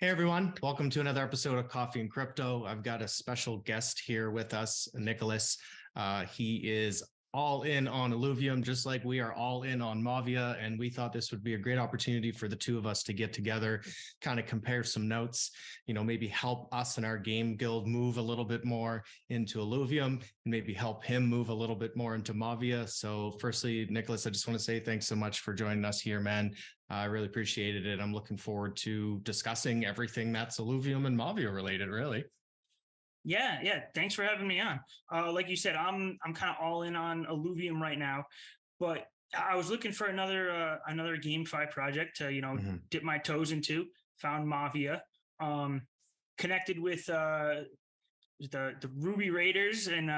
Hey everyone, welcome to another episode of Coffee and Crypto. I've got a special guest here with us, Nicholas. He is all in on Illuvium, just like we are all in on Mavia, and we thought this would be a great opportunity for the two of us to get together, kind of compare some notes, maybe help us and our game guild move a little bit more into Illuvium, and maybe help him move a little bit more into Mavia. So firstly, Nicholas, I just want to say thanks so much for joining us here, man. I really appreciated it. I'm looking forward to discussing everything that's Illuvium and Mavia related, really. Yeah. Thanks for having me on. Like you said, I'm kind of all in on Illuvium right now, but I was looking for another GameFi project to dip my toes into. Found Mavia, connected with the Ruby Raiders, and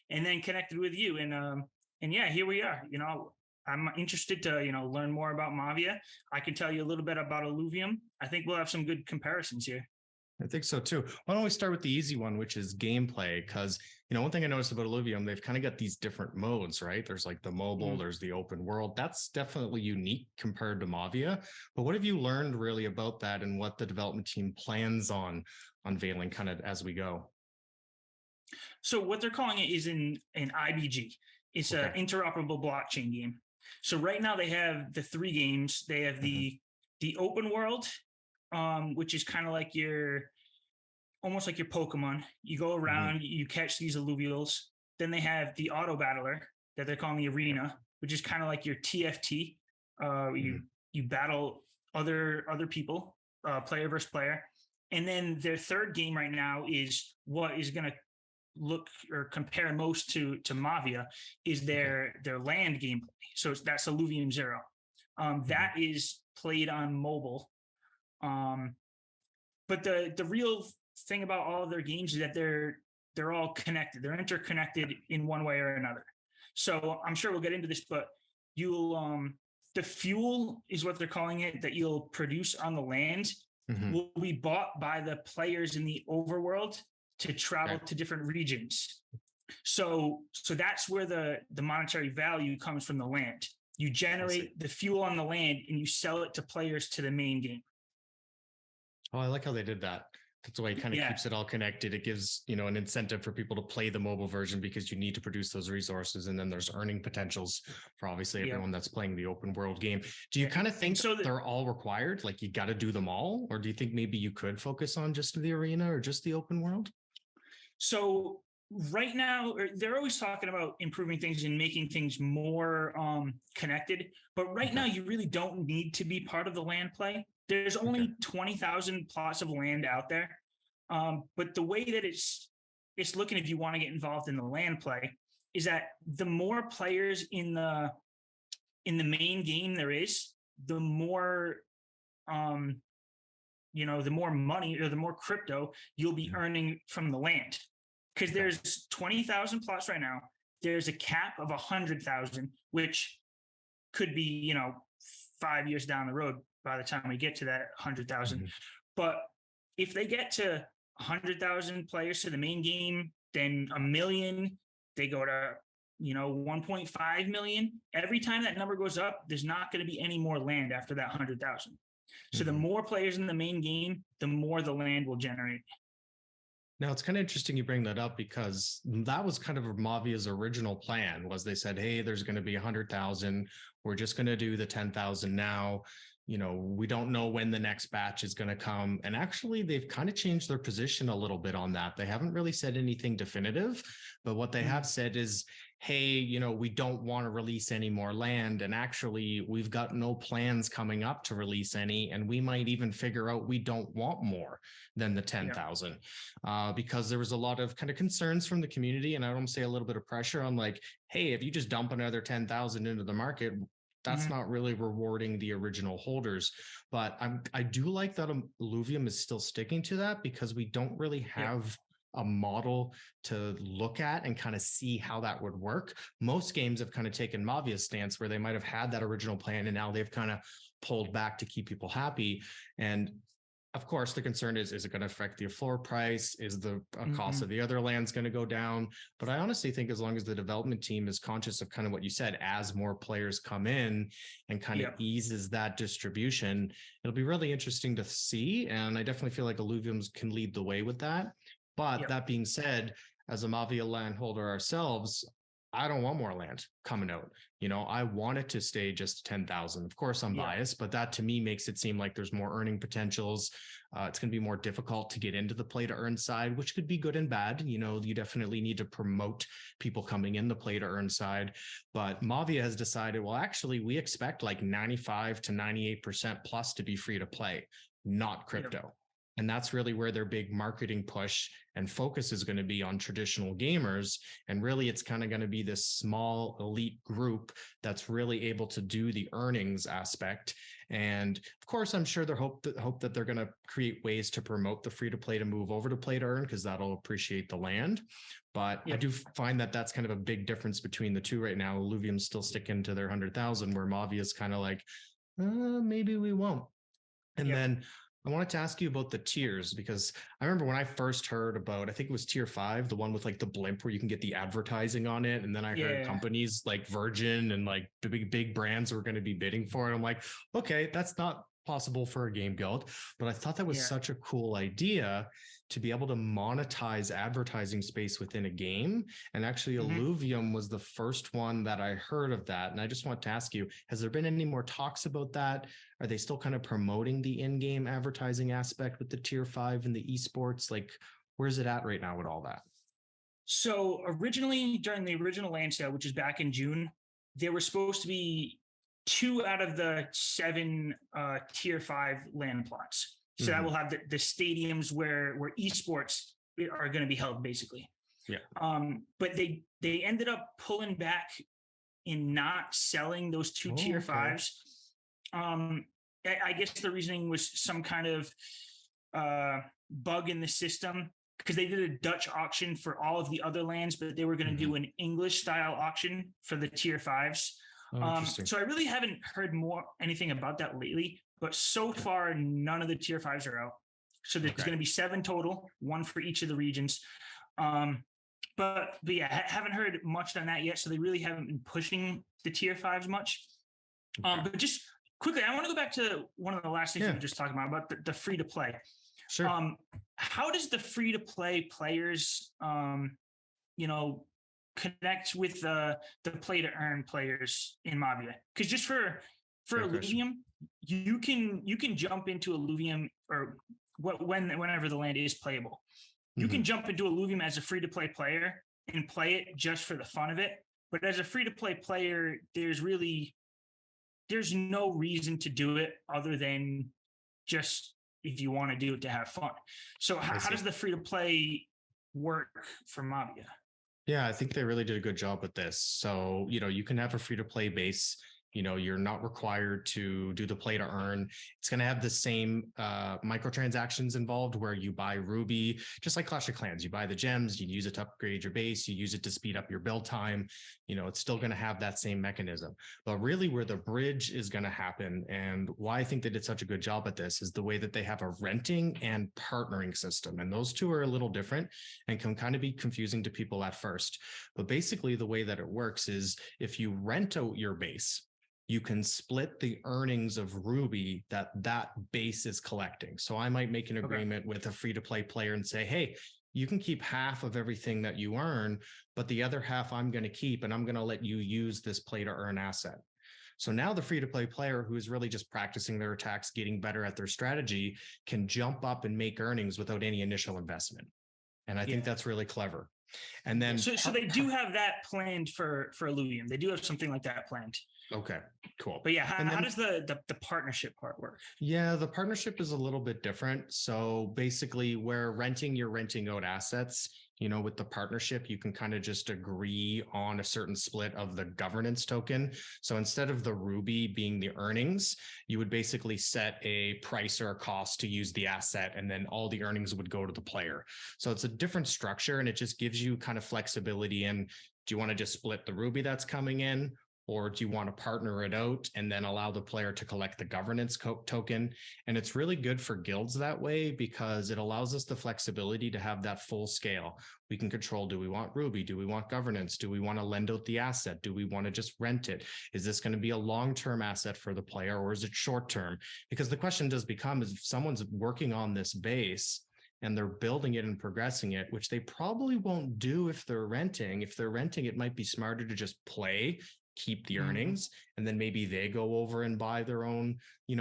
then connected with you, and yeah, here we are. I'm interested to learn more about Mavia. I can tell you a little bit about Illuvium. I think we'll have some good comparisons here. I think so too. Why don't we start with the easy one, which is gameplay? Because, one thing I noticed about Illuvium, they've kind of got these different modes, right? There's like the mobile, there's the open world. That's definitely unique compared to Mavia. But what have you learned really about that and what the development team plans on unveiling kind of as we go? So what they're calling it is an IBG. It's an interoperable blockchain game. So right now they have the three games. They have the open world, which is kind of like almost like your Pokemon. You go around, you catch these alluvials. Then they have the auto battler that they're calling the arena, which is kind of like your TFT. You battle other people, player versus player. And then their third game right now is what is going to look or compare most to Mavia is their land gameplay. So that's Illuvium Zero. That is played on mobile. But the real thing about all of their games is that they're all connected. They're interconnected in one way or another. So I'm sure we'll get into this, but you'll the fuel is what they're calling it that you'll produce on the land will be bought by the players in the overworld to travel to different regions. So that's where the monetary value comes from the land. You generate the fuel on the land and you sell it to players to the main game. Oh, I like how they did that. That's why it kind of keeps it all connected. It gives, an incentive for people to play the mobile version because you need to produce those resources. And then there's earning potentials for obviously everyone that's playing the open world game. Do you kind of think they're all required? Like you got to do them all? Or do you think maybe you could focus on just the arena or just the open world? So right now, they're always talking about improving things and making things more connected. But right now, you really don't need to be part of the land play. There's only 20,000 plots of land out there. But the way that it's looking, if you want to get involved in the land play, is that the more players in the main game there is, the more the more money or the more crypto you'll be earning from the land. Because there's 20,000 plots right now. There's a cap of 100,000, which could be, 5 years down the road by the time we get to that 100,000. But if they get to 100,000 players to the main game, then 1 million, they go to, 1.5 million. Every time that number goes up, there's not going to be any more land after that 100,000. So the more players in the main game, the more the land will generate. Now, it's kind of interesting you bring that up because that was kind of Mavia's original plan was they said, hey, there's going to be 100,000. We're just going to do the 10,000 now. We don't know when the next batch is going to come. And actually, they've kind of changed their position a little bit on that. They haven't really said anything definitive, but what they have said is, hey, we don't want to release any more land. And actually, we've got no plans coming up to release any. And we might even figure out we don't want more than the 10,000 because there was a lot of kind of concerns from the community. And I don't say a little bit of pressure on like, hey, if you just dump another 10,000 into the market, that's not really rewarding the original holders. But I do like that Illuvium is still sticking to that because we don't really have a model to look at and kind of see how that would work. Most games have kind of taken Mavia's stance where they might have had that original plan and now they've kind of pulled back to keep people happy. And Of course, the concern is it going to affect the floor price? Is the cost Mhm. of the other lands going to go down? But I honestly think as long as the development team is conscious of kind of what you said, as more players come in and kind of Yep. eases that distribution, it'll be really interesting to see. And I definitely feel like Illuviums can lead the way with that. But Yep. that being said, as a Mavia landholder ourselves, I don't want more land coming out. I want it to stay just 10,000. Of course, I'm Yep. biased, but that to me makes it seem like there's more earning potentials. It's going to be more difficult to get into the play to earn side, which could be good and bad. You definitely need to promote people coming in the play to earn side. But Mavia has decided, well, actually, we expect like 95 to 98% plus to be free to play, not Yep. crypto. And that's really where their big marketing push and focus is going to be on traditional gamers. And really, it's kind of going to be this small elite group that's really able to do the earnings aspect. And of course, I'm sure they hope that they're going to create ways to promote the free to play to move over to play to earn, because that'll appreciate the land. But I Yep. do find that that's kind of a big difference between the two right now. Illuvium's still sticking to their 100,000, where Mavia is kind of like, maybe we won't. And Yep. then I wanted to ask you about the tiers, because I remember when I first heard about, I think it was tier 5, the one with like the blimp where you can get the advertising on it. And then I heard Yeah. companies like Virgin and like the big brands were going to be bidding for it. I'm like, okay, that's not possible for a game guild. But I thought that was Yeah. such a cool idea to be able to monetize advertising space within a game. And actually, Mhm. Illuvium was the first one that I heard of that. And I just want to ask you, has there been any more talks about that? Are they still kind of promoting the in-game advertising aspect with the tier 5 and the esports? Like, where's it at right now with all that? So originally, during the original land sale, which is back in June, there were supposed to be 2 out of the 7 tier 5 land plots. So that will have the stadiums where esports are going to be held, basically. Yeah. But they ended up pulling back in not selling those 2 tier Okay. 5s. I guess the reasoning was some kind of bug in the system, because they did a Dutch auction for all of the other lands, but they were going to do an English style auction for the tier 5s. Oh, interesting. So I really haven't heard anything about that lately, but so far none of the tier 5s are out. So there's going to be 7 total, 1 for each of the regions. But yeah, haven't heard much on that yet. So they really haven't been pushing the tier 5s much. But just quickly, I want to go back to one of the last things we were just talking about the free to play. Sure. How does the free to play players, connect with the play to earn players in Mavia? Because just for Illuvium, you can jump into Illuvium, or whenever the land is playable. You can jump into Illuvium as a free to play player and play it just for the fun of it. But as a free to play player, there's no reason to do it other than just if you want to do it to have fun. So how does the free to play work for Mavia? Yeah, I think they really did a good job with this. So, you can have a free to play base. You're not required to do the play to earn. It's going to have the same microtransactions involved, where you buy Ruby, just like Clash of Clans. You buy the gems, you use it to upgrade your base, you use it to speed up your build time. It's still going to have that same mechanism. But really, where the bridge is going to happen, and why I think they did such a good job at this, is the way that they have a renting and partnering system. And those two are a little different and can kind of be confusing to people at first. But basically, the way that it works is if you rent out your base, you can split the earnings of Ruby that base is collecting. So I might make an agreement with a free to play player and say, hey, you can keep half of everything that you earn, but the other half I'm going to keep, and I'm going to let you use this play to earn asset. So now the free to play player, who is really just practicing their attacks, getting better at their strategy, can jump up and make earnings without any initial investment. And I think that's really clever. And then so they do have that planned for Illuvium. They do have something like that planned. Okay, cool. But yeah, how does the partnership part work? Yeah, the partnership is a little bit different. So basically, where you're renting out assets, with the partnership, you can kind of just agree on a certain split of the governance token. So instead of the Ruby being the earnings, you would basically set a price or a cost to use the asset, and then all the earnings would go to the player. So it's a different structure, and it just gives you kind of flexibility in, do you want to just split the Ruby that's coming in? Or do you want to partner it out and then allow the player to collect the governance token? And it's really good for guilds that way because it allows us the flexibility to have that full scale. We can control, do we want Ruby? Do we want governance? Do we want to lend out the asset? Do we want to just rent it? Is this going to be a long-term asset for the player or is it short-term? Because the question does become, is if someone's working on this base and they're building it and progressing it, which they probably won't do if they're renting. If they're renting, it might be smarter to just play, keep the earnings, and then maybe they go over and buy their own,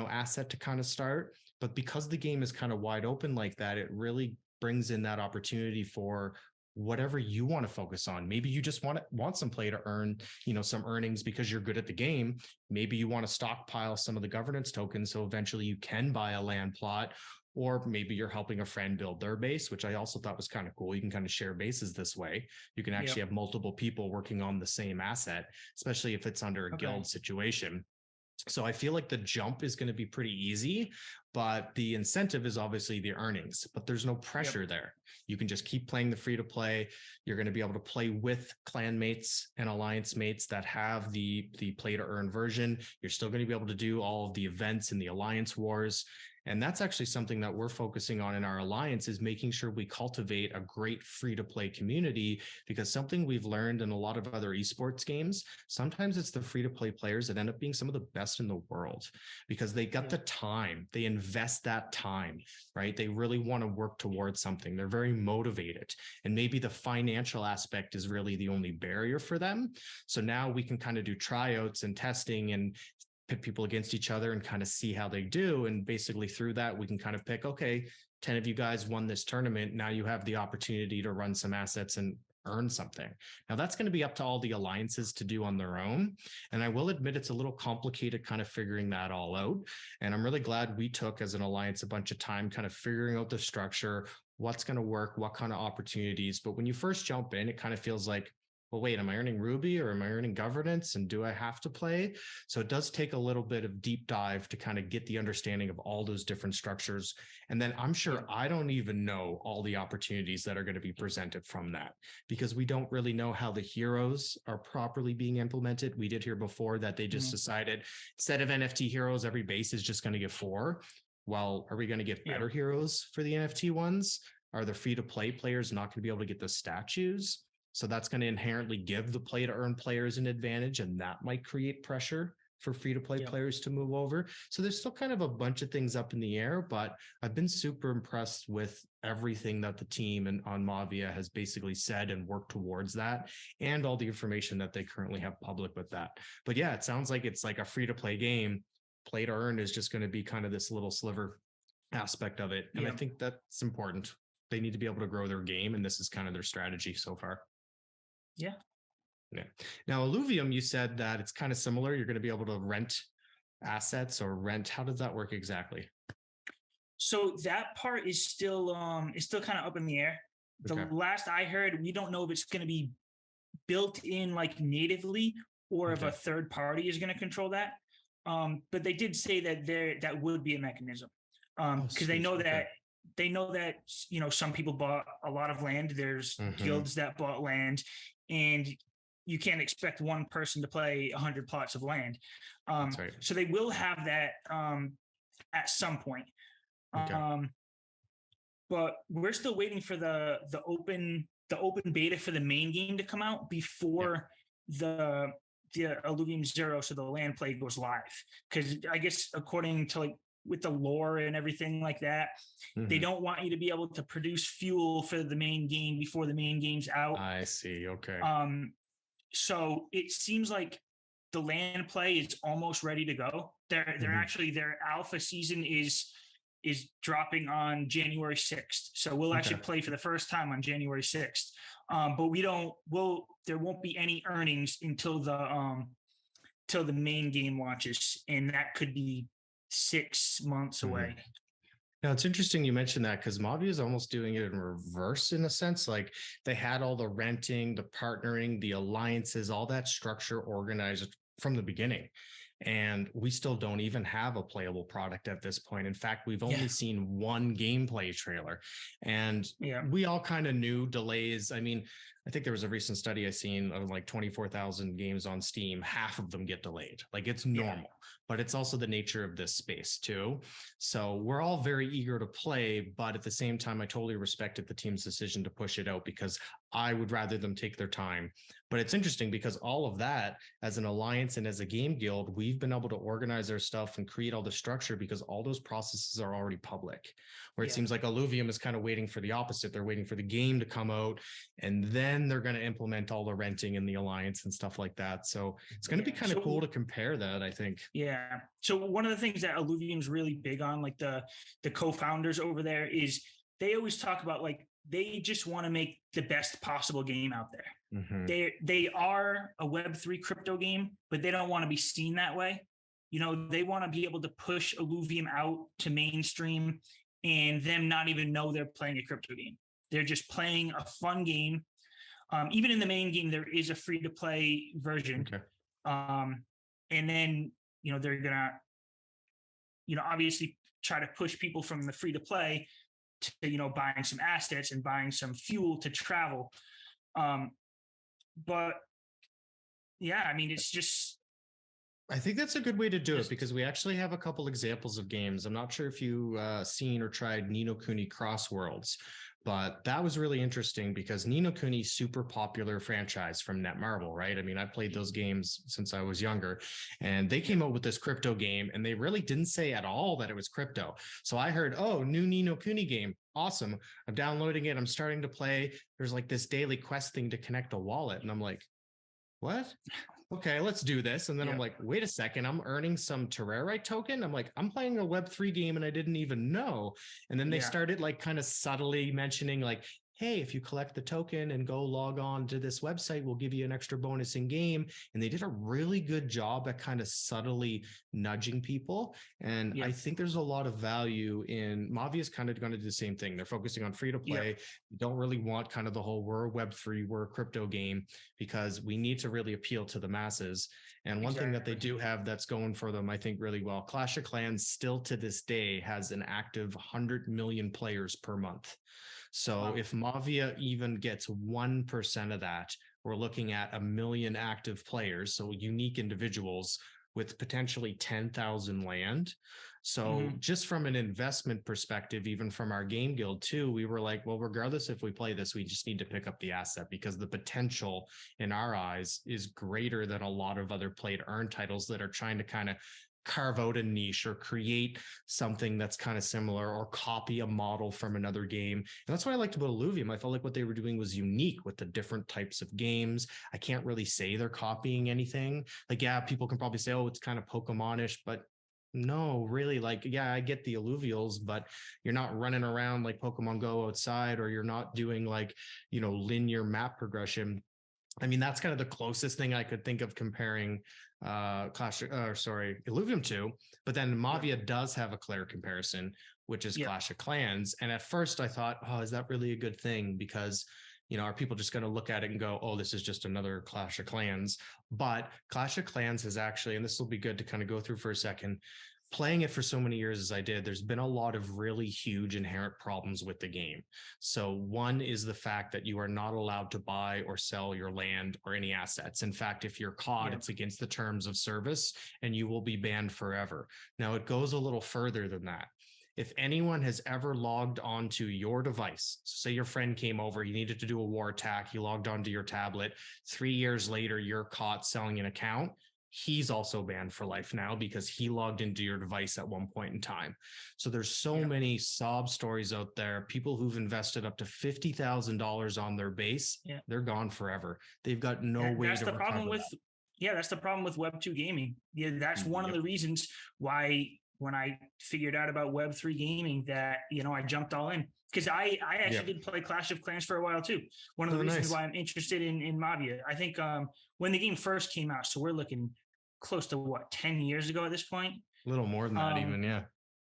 asset to kind of start. But because the game is kind of wide open like that, it really brings in that opportunity for whatever you want to focus on. Maybe you just want some play to earn, some earnings because you're good at the game. Maybe you want to stockpile some of the governance tokens so eventually you can buy a land plot. Or maybe you're helping a friend build their base, which I also thought was kind of cool. You can kind of share bases this way. You can actually have multiple people working on the same asset, especially if it's under a guild situation. So I feel like the jump is going to be pretty easy, but the incentive is obviously the earnings, but there's no pressure there. You can just keep playing the free to play. You're going to be able to play with clan mates and alliance mates that have the play to earn version. You're still going to be able to do all of the events in the alliance wars. And that's actually something that we're focusing on in our alliance, is making sure we cultivate a great free-to-play community, because something we've learned in a lot of other esports games, sometimes it's the free-to-play players that end up being some of the best in the world because they got the time, they invest that time, right? They really want to work towards something. They're very motivated. And maybe the financial aspect is really the only barrier for them. So now we can kind of do tryouts and testing and pit people against each other and kind of see how they do. And basically through that, we can kind of pick, okay, 10 of you guys won this tournament. Now you have the opportunity to run some assets and earn something. Now that's going to be up to all the alliances to do on their own. And I will admit it's a little complicated kind of figuring that all out. And I'm really glad we took as an alliance a bunch of time kind of figuring out the structure, what's going to work, what kind of opportunities. But when you first jump in, it kind of feels like, well, wait, am I earning Ruby or am I earning governance? And do I have to play? So it does take a little bit of deep dive to kind of get the understanding of all those different structures. And then I'm sure I don't even know all the opportunities that are going to be presented from that, because we don't really know how the heroes are properly being implemented. We did hear before that they just decided instead of NFT heroes, every base is just going to get 4. Well, are we going to get better heroes for the NFT ones? Are the free to play players not going to be able to get the statues? So that's going to inherently give the play to earn players an advantage, and that might create pressure for free to play players to move over. So there's still kind of a bunch of things up in the air, but I've been super impressed with everything that the team and on Mavia has basically said and worked towards that, and all the information that they currently have public with that. But yeah, it sounds like it's like a free to play game. Play to earn is just going to be kind of this little sliver aspect of it. And I think that's important. They need to be able to grow their game, and this is kind of their strategy so far. Yeah. Now, Illuvium, you said that it's kind of similar. You're going to be able to rent assets or rent. How does that work exactly? So that part is still kind of up in the air. The last I heard, we don't know if it's going to be built in like natively or if a third party is going to control that. But they did say that that would be a mechanism, because they know that some people bought a lot of land. There's guilds that bought land, and you can't expect one person to play 100 plots of land. So they will have that at some point. But we're still waiting for the open beta for the main game to come out before the Illuvium 0, so the land play goes live. Because I guess according to like with the lore and everything like that, they don't want you to be able to produce fuel for the main game before the main game's out. I see. Okay. So it seems like the land play is almost ready to go. They're actually, their alpha season is dropping on January 6th. So we'll actually play for the first time on January 6th. But there won't be any earnings until the main game launches, and that could be 6 months away. Now, it's interesting you mentioned that, because Mavia is almost doing it in reverse in a sense. Like they had all the renting, the partnering, the alliances, all that structure organized from the beginning. And we still don't even have a playable product at this point. In fact, we've only seen one gameplay trailer, and we all kind of knew delays. I mean, I think there was a recent study I seen of like 24,000 games on Steam, half of them get delayed. Like it's normal, but it's also the nature of this space too. So we're all very eager to play, but at the same time, I totally respected the team's decision to push it out because I would rather them take their time. But it's interesting because all of that, as an alliance and as a game guild, we've been able to organize our stuff and create all the structure because all those processes are already public. Where it seems like Illuvium is kind of waiting for the opposite. They're waiting for the game to come out, and then they're going to implement all the renting in the alliance and stuff like that. So it's going to be kind of cool to compare that, I think. Yeah. So one of the things that Illuvium's really big on, like the co-founders over there, is they always talk about like they just want to make the best possible game out there. Mm-hmm. They are a Web3 crypto game, but they don't want to be seen that way. You know, they want to be able to push Illuvium out to mainstream and them not even know they're playing a crypto game. They're just playing a fun game. Even in the main game, there is a free-to-play version. Okay. And then, you know, they're going to, you know, obviously try to push people from the free-to-play to, you know, buying some assets and buying some fuel to travel. But, yeah, I mean, it's just... I think that's a good way to do it because we actually have a couple examples of games. I'm not sure if you seen or tried Ni no Kuni Cross Worlds, but that was really interesting because Ni no Kuni, super popular franchise from Netmarble, right? I mean, I played those games since I was younger, and they came out with this crypto game, and they really didn't say at all that it was crypto. So I heard, oh, new Ni no Kuni game. Awesome. I'm downloading it. I'm starting to play. There's like this daily quest thing to connect a wallet. And I'm like, what? Okay, let's do this. And then I'm like, wait a second, I'm earning some Terrorite token. I'm like, I'm playing a Web3 game and I didn't even know. And then they started like kind of subtly mentioning like, hey, if you collect the token and go log on to this website, we'll give you an extra bonus in game. And they did a really good job at kind of subtly nudging people. And I think there's a lot of value in Mavia is kind of going to do the same thing. They're focusing on free to play. You don't really want kind of the whole we're Web3, we're a crypto game because we need to really appeal to the masses. And one thing that they do have that's going for them, I think really well, Clash of Clans still to this day has an active 100 million players per month. So if Mavia even gets 1% of that, we're looking at 1 million active players, so unique individuals with potentially 10,000 land. So just from an investment perspective, even from our game guild too, we were like, well, regardless if we play this, we just need to pick up the asset because the potential in our eyes is greater than a lot of other play to earn titles that are trying to kind of carve out a niche or create something that's kind of similar or copy a model from another game. And that's what I liked about Illuvium. I felt like what they were doing was unique with the different types of games. I can't really say they're copying anything. Like, yeah, people can probably say, oh, it's kind of Pokemon-ish, but no, really, like, yeah, I get the alluvials, but you're not running around like Pokemon Go outside, or you're not doing like, you know, linear map progression. I mean, that's kind of the closest thing I could think of comparing Illuvium to, but then Mavia does have a clear comparison, which is Clash of Clans. And at first I thought, oh, is that really a good thing? Because, you know, are people just going to look at it and go, oh, this is just another Clash of Clans? But Clash of Clans has actually, and this will be good to kind of go through for a second, playing it for so many years as I did, there's been a lot of really huge inherent problems with the game. So one is the fact that you are not allowed to buy or sell your land or any assets. In fact, if you're caught, it's against the terms of service and you will be banned forever. Now, it goes a little further than that. If anyone has ever logged onto your device, say your friend came over, he needed to do a war attack, he logged onto your tablet, 3 years later, you're caught selling an account, he's also banned for life now because he logged into your device at one point in time. So there's so many sob stories out there. People who've invested up to $50,000 on their base, they're gone forever. They've got no way to recover that. That's the problem with Web2 gaming. Yeah, that's one of the reasons why when I figured out about Web3 gaming that, you know, I jumped all in. Because I actually did play Clash of Clans for a while too. One of the reasons why I'm interested in Mavia. I think when the game first came out, so we're looking close to 10 years ago at this point? A little more than that even,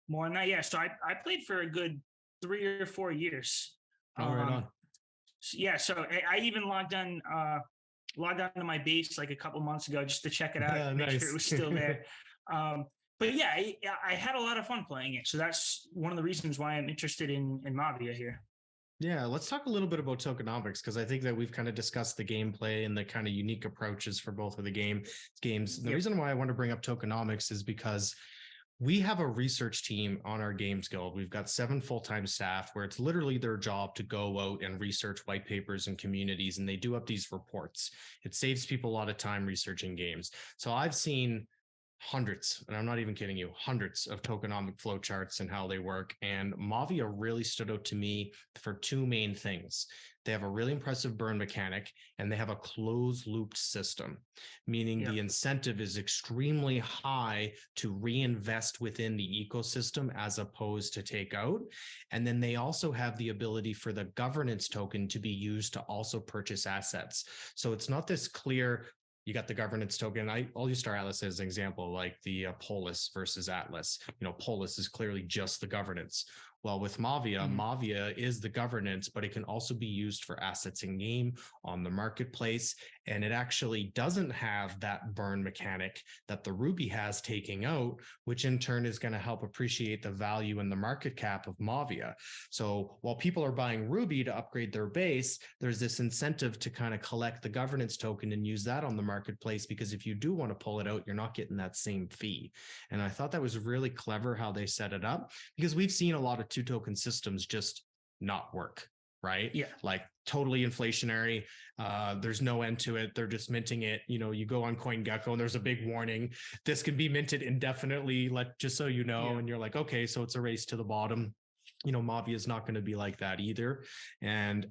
More than that, yeah. So I played for a good 3 or 4 years. Right on. So I even logged on to my base like a couple months ago just to check it out and make sure it was still there. But yeah, I had a lot of fun playing it. So that's one of the reasons why I'm interested in Mavia here. Yeah, let's talk a little bit about tokenomics because I think that we've kind of discussed the gameplay and the kind of unique approaches for both of the games. And the reason why I want to bring up tokenomics is because we have a research team on our games guild. We've got 7 full-time staff where it's literally their job to go out and research white papers and communities, and they do up these reports. It saves people a lot of time researching games. So I've seen hundreds, and I'm not even kidding you, hundreds of tokenomic flowcharts and how they work. And Mavia really stood out to me for 2 main things. They have a really impressive burn mechanic, and they have a closed looped system, meaning the incentive is extremely high to reinvest within the ecosystem as opposed to take out. And then they also have the ability for the governance token to be used to also purchase assets. So it's not this clear, you got the governance token. I'll use Star Atlas as an example, like the Polis versus Atlas. Polis is clearly just the governance. Well, with Mavia, Mavia is the governance, but it can also be used for assets in game on the marketplace. And it actually doesn't have that burn mechanic that the Ruby has taking out, which in turn is going to help appreciate the value and the market cap of Mavia. So while people are buying Ruby to upgrade their base, there's this incentive to kind of collect the governance token and use that on the marketplace, because if you do want to pull it out, you're not getting that same fee. And I thought that was really clever how they set it up, because we've seen a lot of 2-token systems just not work, right? Yeah. Like totally inflationary. There's no end to it. They're just minting it. You go on CoinGecko and there's a big warning. This can be minted indefinitely, just so you know. And you're like, okay, so it's a race to the bottom. Mavia is not going to be like that either. And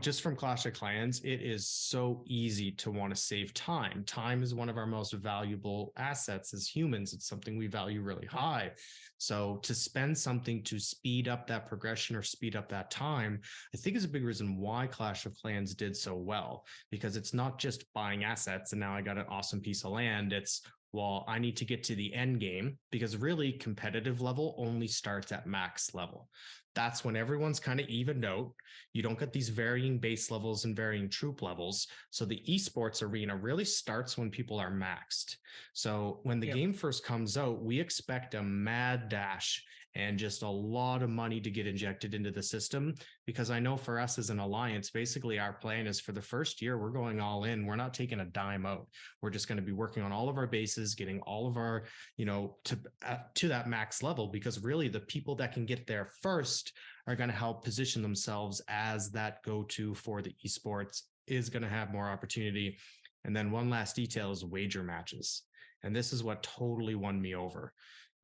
just from Clash of Clans, it is so easy to want to save time. Time is one of our most valuable assets as humans. It's something we value really high. So to spend something to speed up that progression or speed up that time, I think is a big reason why Clash of Clans did so well, because it's not just buying assets and now I got an awesome piece of land. It's, well, I need to get to the end game, because really competitive level only starts at max level. That's when everyone's kind of evened out. You don't get these varying base levels and varying troop levels. So the esports arena really starts when people are maxed. So when the game first comes out, we expect a mad dash and just a lot of money to get injected into the system, because I know for us as an alliance, basically our plan is for the first year, we're going all in. We're not taking a dime out. We're just going to be working on all of our bases, getting all of our, to that max level, because really the people that can get there first are going to help position themselves as that go-to for the esports, is going to have more opportunity. And then one last detail is wager matches. And this is what totally won me over.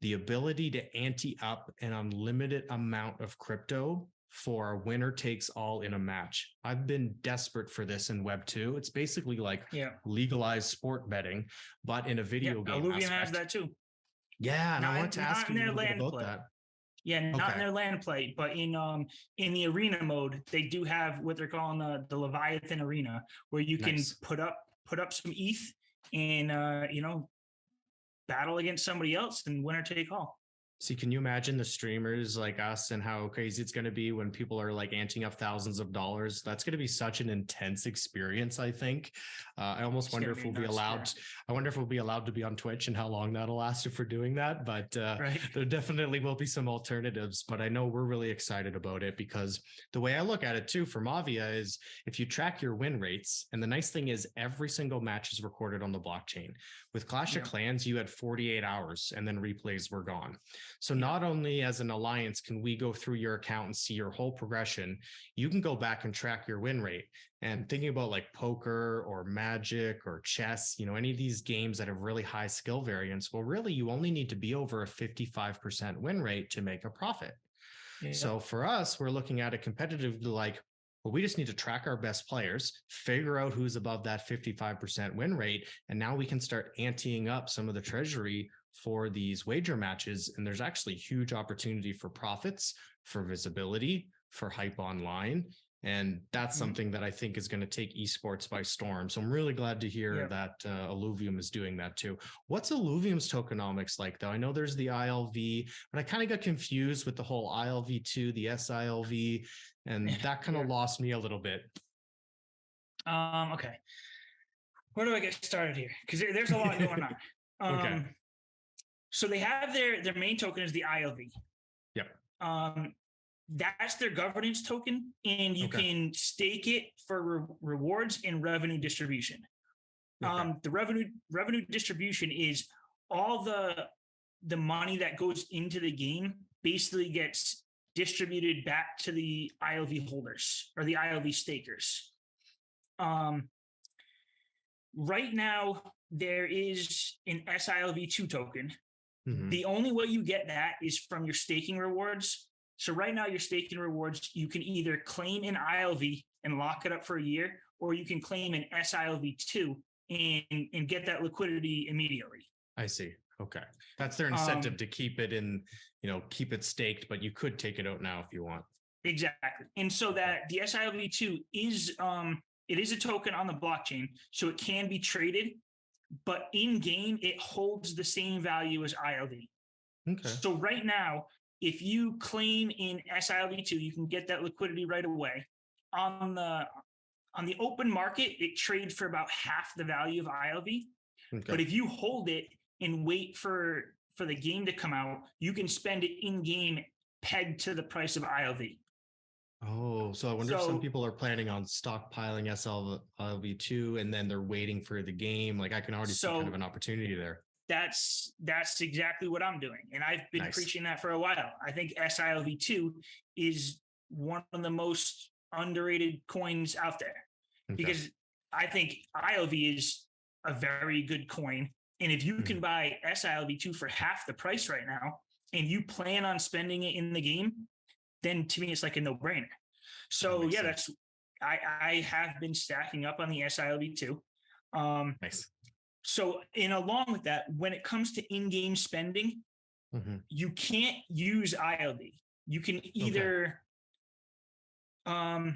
The ability to ante up an unlimited amount of crypto for a winner takes all in a match. I've been desperate for this in Web 2. It's basically like legalized sport betting, but in a video game. Illuvium has that too. Yeah, and I wanted to ask you a little bit about that. Yeah, not in their land play, but in the arena mode, they do have what they're calling the Leviathan Arena, where you can put up some ETH and battle against somebody else and winner take all. See, can you imagine the streamers like us and how crazy it's going to be when people are like anting up thousands of dollars? That's going to be such an intense experience, I think. I almost wonder if we'll be allowed. I wonder if we'll be allowed to be on Twitch and how long that'll last if we're doing that. But there definitely will be some alternatives. But I know we're really excited about it, because the way I look at it too for Mavia is if you track your win rates, and the nice thing is every single match is recorded on the blockchain. With Clash of Clans, you had 48 hours and then replays were gone. So not only as an alliance can we go through your account and see your whole progression, you can go back and track your win rate. And thinking about like poker or magic or chess, any of these games that have really high skill variance, well, really, you only need to be over a 55% win rate to make a profit. So for us, we're looking at it competitively like, well, we just need to track our best players, figure out who's above that 55% win rate, and now we can start anteing up some of the treasury for these wager matches. And there's actually huge opportunity for profits, for visibility, for hype online. And that's something that I think is going to take esports by storm. So I'm really glad to hear that Illuvium is doing that too. What's Illuvium's tokenomics like, though? I know there's the ILV, but I kind of got confused with the whole ILV2, the SILV, and that kind of lost me a little bit. Okay. Where do I get started here? Because there's a lot going on. Okay. So they have their main token is the ILV. Yep. that's their governance token, and you can stake it for rewards and revenue distribution. The revenue distribution is all the money that goes into the game basically gets distributed back to the ILV holders or the ILV stakers. Right now, there is an SILV2 token. The only way you get that is from your staking rewards. So right now, your staking rewards, you can either claim an ILV and lock it up for a year, or you can claim an SILV2 and get that liquidity immediately. I see. Okay. That's their incentive to keep it in, keep it staked, but you could take it out now if you want. Exactly. And so that the SILV2 is, it is a token on the blockchain, so it can be traded, but in game, it holds the same value as ILV. Okay. So right now, if you claim in SILV2, you can get that liquidity right away. On the open market, it trades for about half the value of ILV. Okay. But if you hold it and wait for the game to come out, you can spend it in game pegged to the price of ILV. Oh, so I wonder if some people are planning on stockpiling SILV2 and then they're waiting for the game. Like I can already see kind of an opportunity there. That's exactly what I'm doing. And I've been preaching that for a while. I think SILV2 is one of the most underrated coins out there because I think ILV is a very good coin. And if you can buy SILV2 for half the price right now and you plan on spending it in the game, then to me, it's like a no-brainer. So I have been stacking up on the SILV2. Nice. So along with that, when it comes to in-game spending, you can't use ILV. You can either, I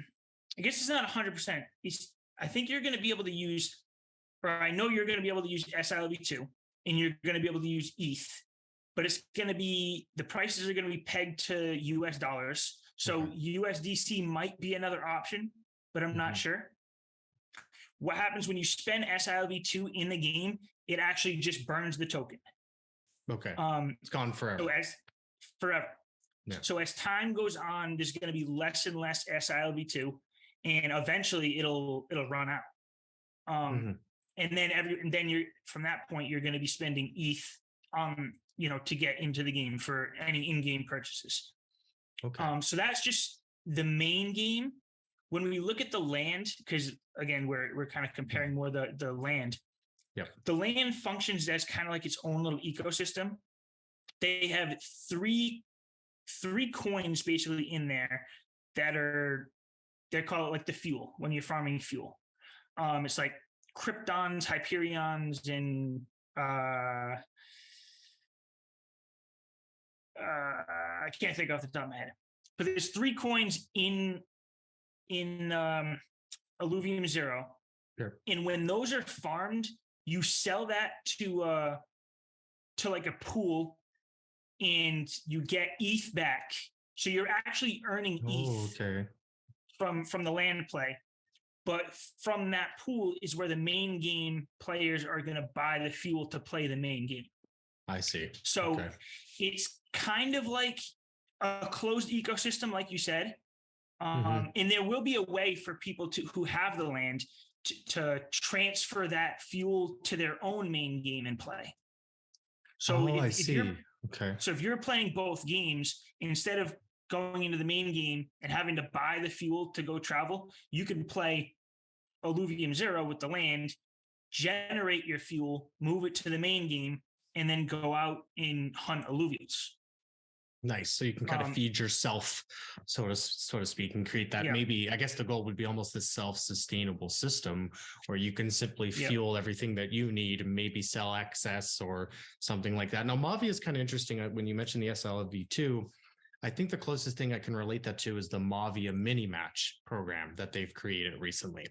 guess it's not 100%. I think you're going to be able to use, or I know you're going to be able to use SILV2 and you're going to be able to use ETH, but it's going to be, the prices are going to be pegged to US dollars. So USDC might be another option, but I'm not sure. What happens when you spend SILV2 in the game, it actually just burns the token. Okay. It's gone forever. Forever. Yeah. So as time goes on, there's going to be less and less SILV2, and eventually it'll run out. And then you're, from that point, you're going to be spending ETH, to get into the game for any in-game purchases. Okay. So that's just the main game. When we look at the land, because again, we're kind of comparing more the land. Yep. The land functions as kind of like its own little ecosystem. They have three coins basically in there that they're called like the fuel when you're farming fuel. It's like Kryptons, Hyperions, and I can't think off the top of my head, but there's 3 coins in Illuvium 0. Sure. And when those are farmed, you sell that to like a pool and you get ETH back. So you're actually earning ETH from the land play. But from that pool is where the main game players are going to buy the fuel to play the main game. I see. So it's kind of like a closed ecosystem, like you said. And there will be a way for people who have the land to transfer that fuel to their own main game and play. So if you're playing both games, instead of going into the main game and having to buy the fuel to go travel, you can play Illuvium 0 with the land, generate your fuel, move it to the main game, and then go out and hunt alluvials. Nice. So you can kind of feed yourself, so to speak, and create that. Maybe, I guess the goal would be almost this self-sustainable system where you can simply fuel everything that you need and maybe sell excess or something like that. Now, Mavia is kind of interesting. When you mentioned the SLV2, I think the closest thing I can relate that to is the Mavia mini match program that they've created recently.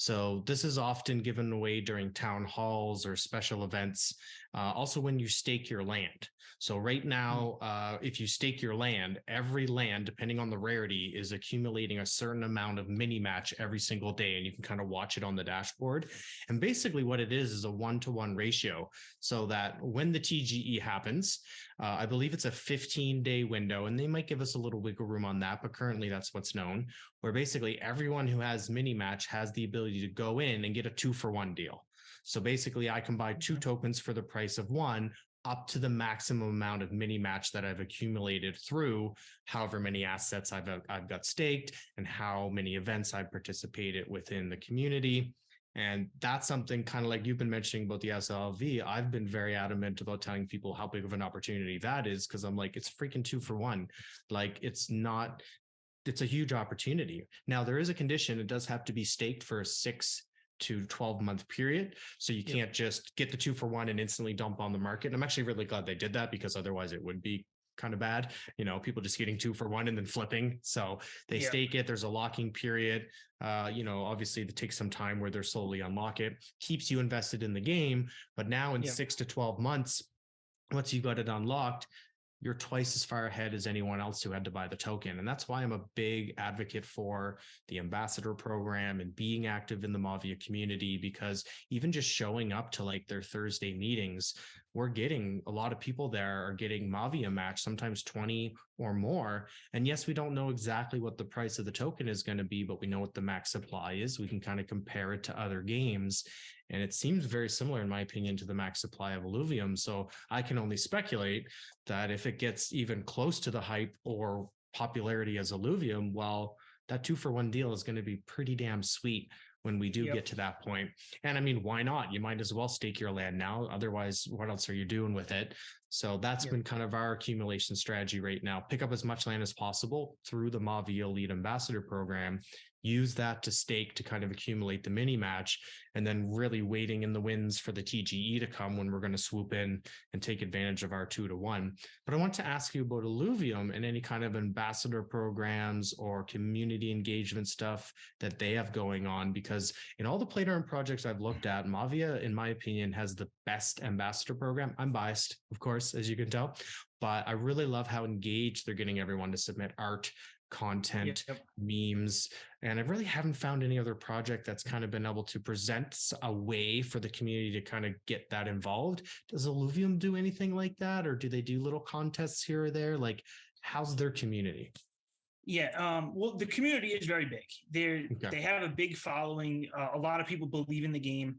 So this is often given away during town halls or special events. Also, when you stake your land. So right now, if you stake your land, every land, depending on the rarity, is accumulating a certain amount of mini match every single day, and you can kind of watch it on the dashboard. And basically, what it is a 1-to-1 ratio, so that when the TGE happens, I believe it's a 15-day window, and they might give us a little wiggle room on that, but currently that's what's known, where basically everyone who has mini match has the ability to go in and get a 2-for-1 deal. So basically, I can buy 2 tokens for the price of 1, up to the maximum amount of mini match that I've accumulated through however many assets I've got staked and how many events I've participated within the community. And that's something kind of like you've been mentioning about the SLV. I've been very adamant about telling people how big of an opportunity that is, because I'm like, it's freaking 2-for-1. Like, it's a huge opportunity. Now, there is a condition. It does have to be staked for a 6 to 12-month period. So you can't just get the 2-for-1 and instantly dump on the market. And I'm actually really glad they did that, because otherwise it would be kind of bad, people just getting 2-for-1 and then flipping. So they stake it. There's a locking period. Obviously it takes some time where they're slowly unlock it, keeps you invested in the game. But now in 6 to 12 months, once you got it unlocked, you're twice as far ahead as anyone else who had to buy the token. And that's why I'm a big advocate for the ambassador program and being active in the Mavia community, because even just showing up to like their Thursday meetings, we're getting a lot of people there are getting Mavia match, sometimes 20 or more. And yes, we don't know exactly what the price of the token is going to be, but we know what the max supply is. We can kind of compare it to other games. And it seems very similar, in my opinion, to the max supply of Illuvium. So I can only speculate that if it gets even close to the hype or popularity as Illuvium, well, that 2-for-1 deal is going to be pretty damn sweet when we do get to that point. And I mean, why not? You might as well stake your land now. Otherwise, what else are you doing with it? So that's been kind of our accumulation strategy right now. Pick up as much land as possible through the Mavia Elite Ambassador program. Use that to stake to kind of accumulate the mini match, and then really waiting in the wings for the TGE to come when we're going to swoop in and take advantage of our 2-to-1. But I want to ask you about Illuvium and any kind of ambassador programs or community engagement stuff that they have going on, because in all the play to earn projects I've looked at, Mavia, in my opinion, has the best ambassador program. I'm biased, of course, as you can tell, but I really love how engaged they're getting everyone to submit art, content, memes. And I really haven't found any other project that's kind of been able to present a way for the community to kind of get that involved. Does Illuvium do anything like that? Or do they do little contests here or there? Like, how's their community? Well, the community is very big. They have a big following. A lot of people believe in the game.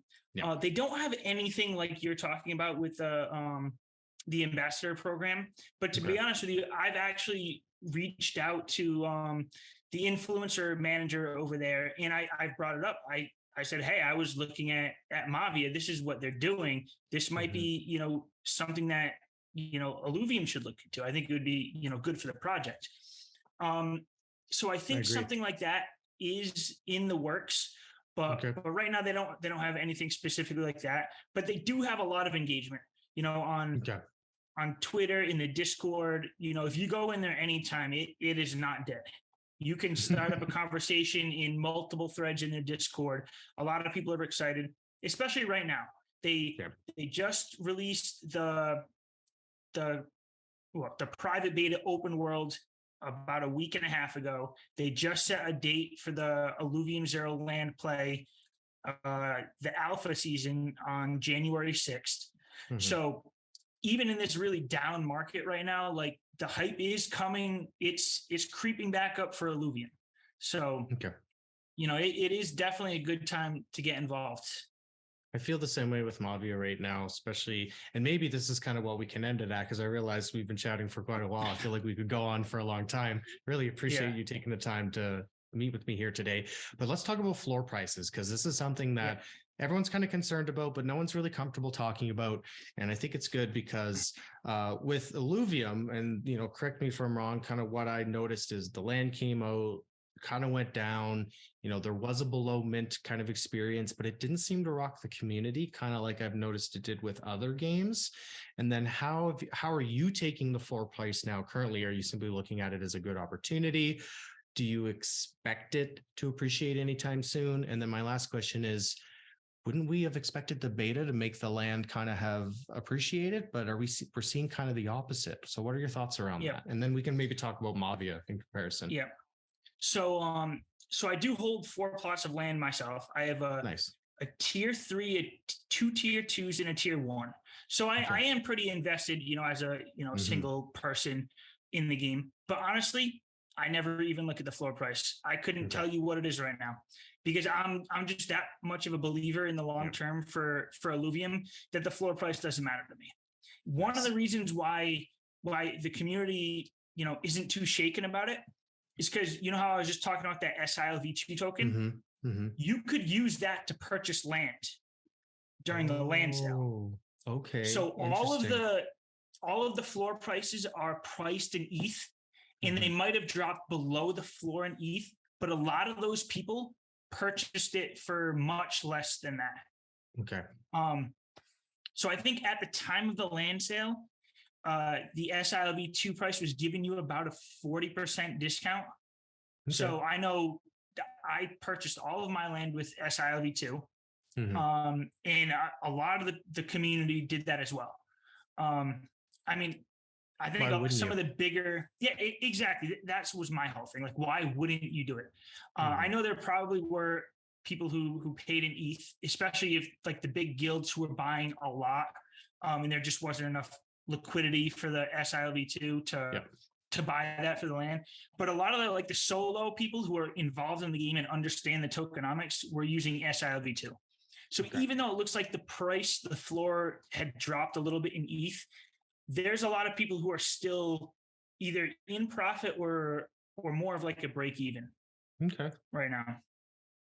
They don't have anything like you're talking about with the ambassador program. But to be honest with you, I've actually reached out to the influencer manager over there, and I brought it up. I said, hey, I was looking at Mavia. This is what they're doing. This might be, something that, Illuvium should look into. I think it would be, good for the project. So I think something like that is in the works, but right now they don't have anything specifically like that, but they do have a lot of engagement, on Twitter, in the Discord. If you go in there anytime, it is not dead. You can start up a conversation in multiple threads in the Discord. A lot of people are excited, especially right now. They just released the private beta open world about a week and a half ago. They just set a date for the Illuvium Zero Land play, the alpha season, on January 6th. So even in this really down market right now, like, the hype is coming. It's creeping back up for Illuvium. So, it is definitely a good time to get involved. I feel the same way with Mavia right now, especially, and maybe this is kind of what we can end it at, because I realize we've been chatting for quite a while. I feel like we could go on for a long time. Really appreciate you taking the time to meet with me here today. But let's talk about floor prices, because this is something that everyone's kind of concerned about, but no one's really comfortable talking about. And I think it's good because with Illuvium, and, correct me if I'm wrong, kind of what I noticed is the land came out, kind of went down. There was a below mint kind of experience, but it didn't seem to rock the community, kind of like I've noticed it did with other games. And then how are you taking the floor price now currently? Are you simply looking at it as a good opportunity? do you expect it to appreciate anytime soon? And then my last question is, wouldn't we have expected the beta to make the land kind of have appreciated? But we're seeing kind of the opposite. So what are your thoughts around that? And then we can maybe talk about Mavia in comparison. Yeah. So I do hold 4 plots of land myself. I have a tier 3, 2 tier 2s, and a tier 1. So I am pretty invested, as a single person in the game. But honestly, I never even look at the floor price. I couldn't tell you what it is right now, because I'm just that much of a believer in the long term for Illuvium that the floor price doesn't matter to me. One of the reasons why the community isn't too shaken about it is because how I was just talking about that SILV2 token. You could use that to purchase land during the land sale. Okay. So all of the floor prices are priced in ETH, and they might have dropped below the floor in ETH, but a lot of those people purchased it for much less than that. Okay. So I think at the time of the land sale, the SILV2 price was giving you about a 40% discount. Okay. So I know I purchased all of my land with SILV2. And a lot of the community did that as well. I mean, I think some of the bigger, exactly. That was my whole thing. Like, why wouldn't you do it? I know there probably were people who paid in ETH, especially if like the big guilds who were buying a lot, and there just wasn't enough liquidity for the SILV2 to buy that for the land. But a lot of the solo people who are involved in the game and understand the tokenomics were using SILV2. So even though it looks like the floor had dropped a little bit in ETH, there's a lot of people who are still either in profit or more of like a break even. Okay. Right now.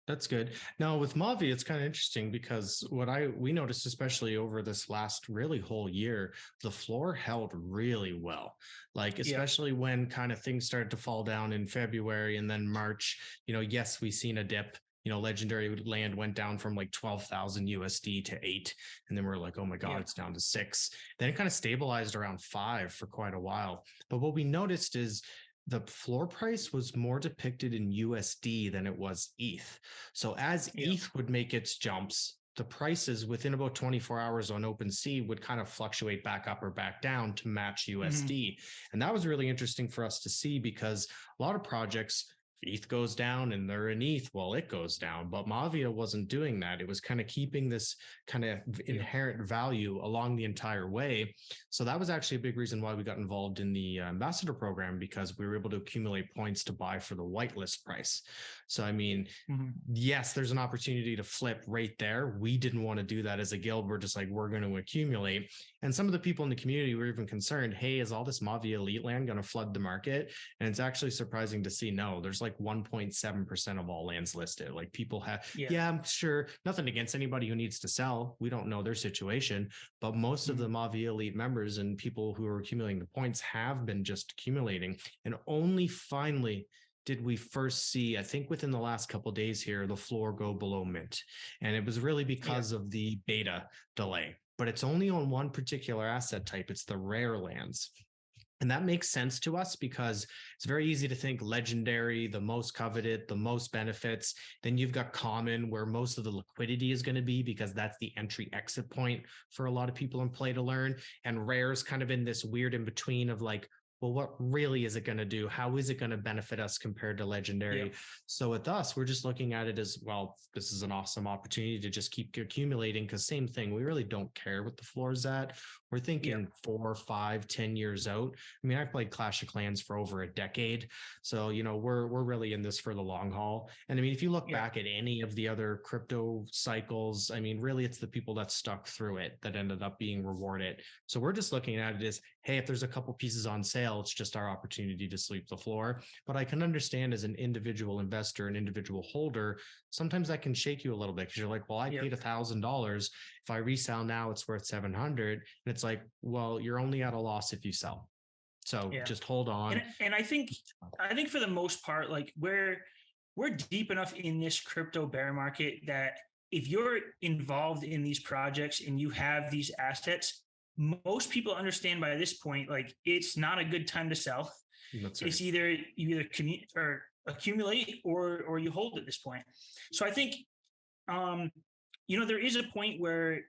That's good. Now with Mavia, it's kind of interesting because we noticed, especially over this last really whole year, the floor held really well. Like, especially when kind of things started to fall down in February and then March, yes, we seen a dip. Legendary land went down from like 12,000 USD to 8. And then we're like, oh my God, it's down to 6. Then it kind of stabilized around 5 for quite a while. But what we noticed is the floor price was more depicted in USD than it was ETH. So as ETH would make its jumps, the prices within about 24 hours on OpenSea would kind of fluctuate back up or back down to match USD. And that was really interesting for us to see, because a lot of projects, ETH goes down and they're in ETH, well, it goes down. But Mavia wasn't doing that. It was kind of keeping this kind of inherent value along the entire way. So that was actually a big reason why we got involved in the ambassador program, because we were able to accumulate points to buy for the whitelist price. So, I mean, yes, there's an opportunity to flip right there. We didn't want to do that as a guild. We're just like, we're going to accumulate. And some of the people in the community were even concerned, hey, is all this Mavia elite land going to flood the market? And it's actually surprising to see, no, there's like 1.7% of all lands listed. Like, people have, I'm sure, nothing against anybody who needs to sell. We don't know their situation, but most of the Mavia elite members and people who are accumulating the points have been just accumulating. And only finally did we first see, I think within the last couple of days here, the floor go below mint. And it was really because of the beta delay, but it's only on one particular asset type. It's the rare lands. And that makes sense to us because it's very easy to think legendary, the most coveted, the most benefits. Then you've got common, where most of the liquidity is going to be, because that's the entry exit point for a lot of people in play to learn. And rare is kind of in this weird in between of like, well, what really is it going to do? How is it going to benefit us compared to legendary? So with us, we're just looking at it as, well, this is an awesome opportunity to just keep accumulating, because same thing, we really don't care what the floor is at. We're thinking 4, 5, 10 years out. I mean, I've played Clash of Clans for over a decade. So, we're really in this for the long haul. And I mean, if you look back at any of the other crypto cycles, I mean, really it's the people that stuck through it that ended up being rewarded. So we're just looking at it as, hey, if there's a couple pieces on sale, it's just our opportunity to sweep the floor. But I can understand, as an individual investor, an individual holder, sometimes that can shake you a little bit, because you're like, well, I paid $1,000. If I resell now, it's worth 700. And it's like, well, you're only at a loss if you sell. So just hold on. And I think for the most part, like we're deep enough in this crypto bear market that if you're involved in these projects and you have these assets, most people understand by this point, like, it's not a good time to sell. It's either you commute, or accumulate or you hold at this point. So I think there is a point where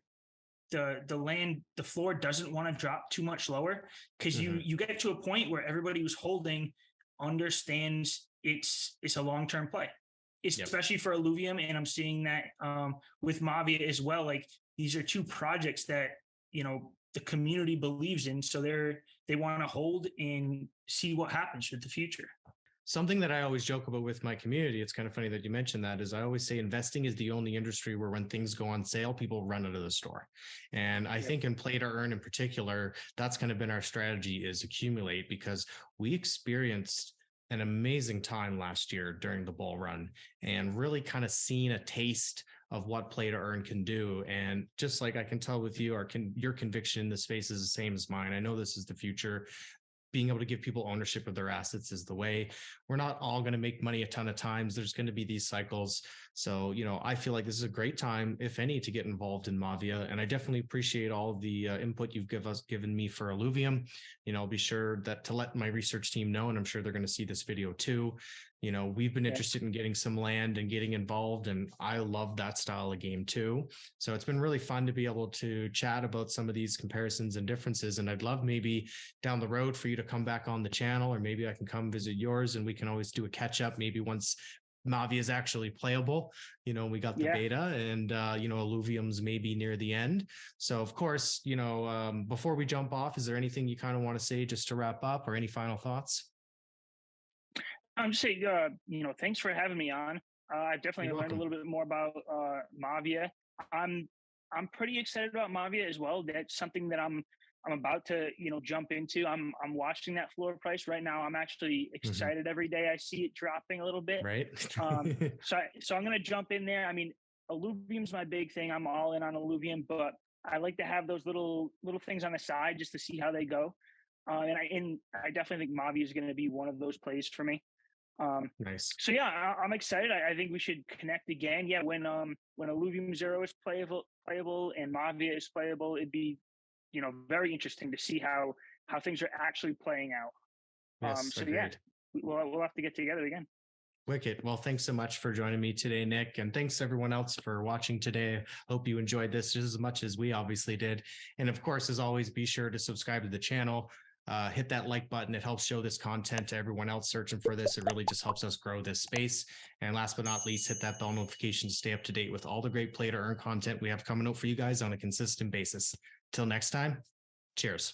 the floor doesn't want to drop too much lower, because you get to a point where everybody who's holding understands it's a long-term play, especially for Illuvium. And I'm seeing that with Mavia as well. Like, these are two projects that the community believes in, so they want to hold and see what happens with the future. Something that I always joke about with my community, it's kind of funny that you mentioned that, is I always say investing is the only industry where when things go on sale, people run out of the store. And I think in play to earn in particular, that's kind of been our strategy, is accumulate, because we experienced an amazing time last year during the bull run and really kind of seen a taste of what play to earn can do. And just like I can tell with you, your conviction in the space is the same as mine. I know this is the future. Being able to give people ownership of their assets is the way. We're not all going to make money a ton of times. There's going to be these cycles. So, I feel like this is a great time, if any, to get involved in Mavia. And I definitely appreciate all the input you've given me for Illuvium. I'll be sure to let my research team know, and I'm sure they're going to see this video too. We've been interested in getting some land and getting involved, and I love that style of game too. So it's been really fun to be able to chat about some of these comparisons and differences. And I'd love maybe down the road for you to come back on the channel, or maybe I can come visit yours and we can always do a catch up, maybe once Mavia is actually playable. We got the beta, and Illuvium's maybe near the end. So of course, before we jump off, is there anything you kind of want to say just to wrap up, or any final thoughts? I'm just saying, thanks for having me on. I definitely learned a little bit more about Mavia. I'm pretty excited about Mavia as well. That's something that I'm about to jump into. I'm watching that floor price right now. I'm actually excited every day I see it dropping a little bit. Right. So I'm gonna jump in there. I mean, Illuvium's my big thing. I'm all in on Illuvium, but I like to have those little things on the side just to see how they go. And I definitely think Mavia is going to be one of those plays for me. Nice. So yeah, I'm excited. I think we should connect again. Yeah, when Illuvium Zero is playable and Mavia is playable, it'd be very interesting to see how things are actually playing out. Yes, So agreed. yeah, we'll have to get together again. Wicked. Well, thanks so much for joining me today, Nick. And thanks everyone else for watching today. Hope you enjoyed this just as much as we obviously did. And of course, as always, be sure to subscribe to the channel. Hit that like button. It helps show this content to everyone else searching for this. It really just helps us grow this space. And last but not least, hit that bell notification to stay up to date with all the great play to earn content we have coming out for you guys on a consistent basis. Till next time, cheers.